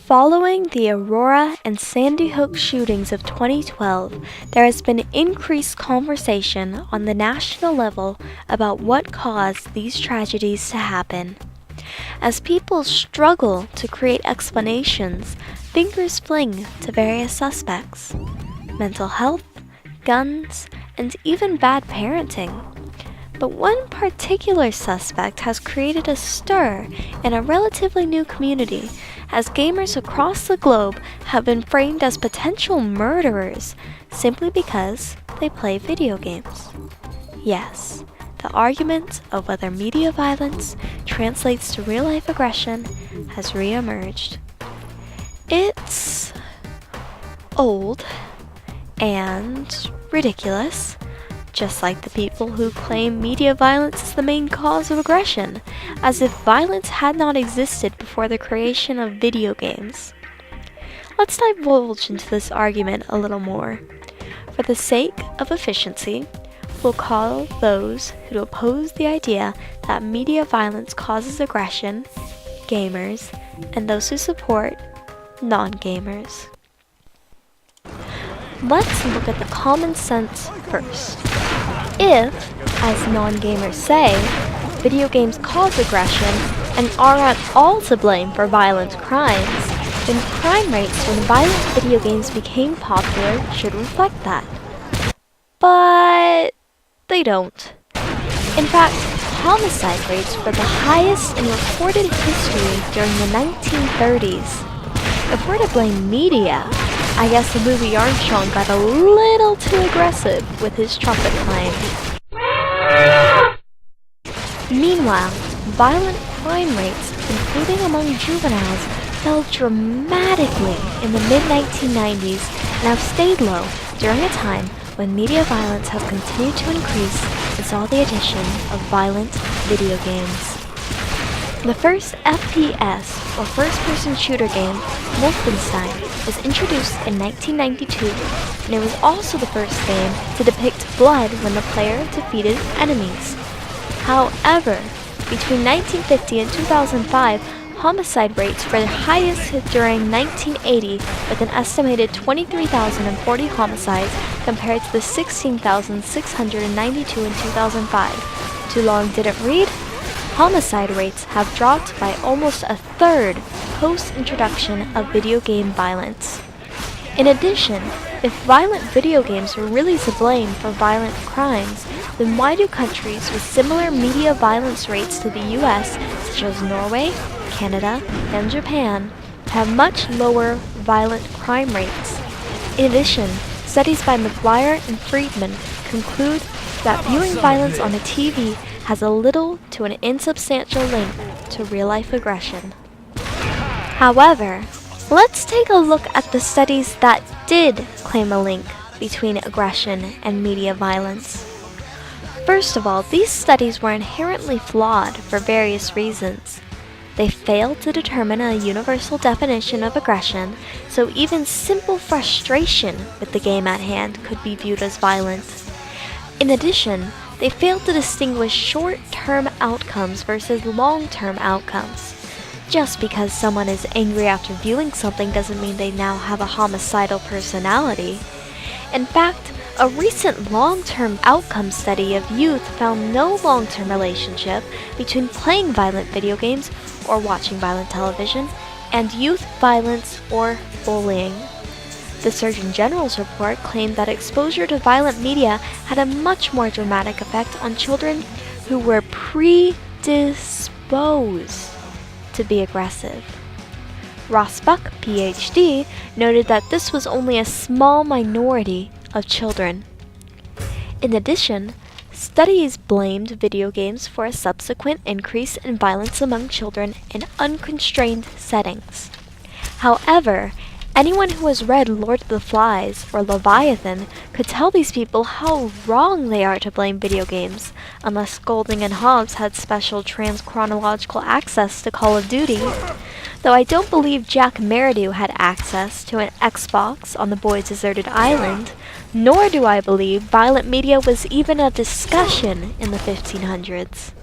Following the Aurora and Sandy Hook shootings of 2012, there has been increased conversation on the national level about what caused these tragedies to happen. As people struggle to create explanations, fingers fling to various suspects: mental health, guns, and even bad parenting. But one particular suspect has created a stir in a relatively new community, as gamers across the globe have been framed as potential murderers simply because they play video games. Yes, the argument of whether media violence translates to real-life aggression has re-emerged. It's old and ridiculous, just like the people who claim media violence is the main cause of aggression, as if violence had not existed before the creation of video games. Let's divulge into this argument a little more. For the sake of efficiency, we'll call those who oppose the idea that media violence causes aggression gamers, and those who support non-gamers. Let's look at the common sense first. If, as non-gamers say, video games cause aggression and are at all to blame for violent crimes, then crime rates when violent video games became popular should reflect that. But they don't. In fact, homicide rates were the highest in recorded history during the 1930s. If we're to blame media, I guess the movie Armstrong got a little too aggressive with his trumpet playing. Meanwhile, violent crime rates, including among juveniles, fell dramatically in the mid-1990s and have stayed low during a time when media violence has continued to increase and saw the addition of violent video games. The first FPS, or first-person shooter game, Wolfenstein, was introduced in 1992, and it was also the first game to depict blood when the player defeated enemies. However, between 1950 and 2005, homicide rates were the highest during 1980, with an estimated 23,040 homicides compared to the 16,692 in 2005. Too long didn't read? Homicide rates have dropped by almost a third post-introduction of video game violence. In addition, if violent video games were really to blame for violent crimes, then why do countries with similar media violence rates to the US, such as Norway, Canada, and Japan, have much lower violent crime rates? In addition, studies by McGuire and Friedman conclude that viewing violence on a TV has a little to an insubstantial link to real-life aggression. However, let's take a look at the studies that did claim a link between aggression and media violence. First of all, these studies were inherently flawed for various reasons. They failed to determine a universal definition of aggression, so even simple frustration with the game at hand could be viewed as violent. In addition, they failed to distinguish short-term outcomes versus long-term outcomes. Just because someone is angry after viewing something doesn't mean they now have a homicidal personality. In fact, a recent long-term outcome study of youth found no long-term relationship between playing violent video games or watching violent television and youth violence or bullying. The Surgeon General's report claimed that exposure to violent media had a much more dramatic effect on children who were predisposed to be aggressive. Ross Buck, PhD, noted that this was only a small minority of children. In addition, studies blamed video games for a subsequent increase in violence among children in unconstrained settings. However, anyone who has read Lord of the Flies or Leviathan could tell these people how wrong they are to blame video games, unless Golding and Hobbes had special trans-chronological access to Call of Duty. Though I don't believe Jack Meridew had access to an Xbox on the boy's deserted island, nor do I believe violent media was even a discussion in the 1500s.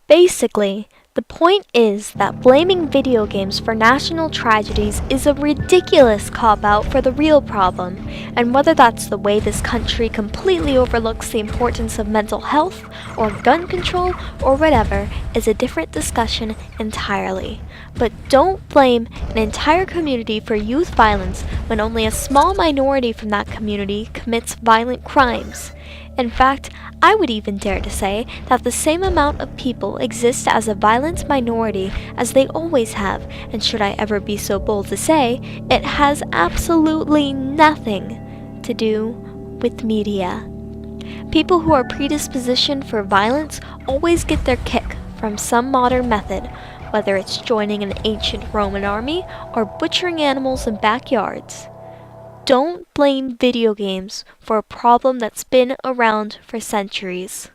Basically, The point is that blaming video games for national tragedies is a ridiculous cop-out for the real problem, and whether that's the way this country completely overlooks the importance of mental health, or gun control, or whatever, is a different discussion entirely. But don't blame an entire community for youth violence when only a small minority from that community commits violent crimes. In fact, I would even dare to say that the same amount of people exist as a violent minority as they always have, and should I ever be so bold to say, it has absolutely nothing to do with media. People who are predispositioned for violence always get their kick from some modern method, whether it's joining an ancient Roman army or butchering animals in backyards. Don't blame video games for a problem that's been around for centuries.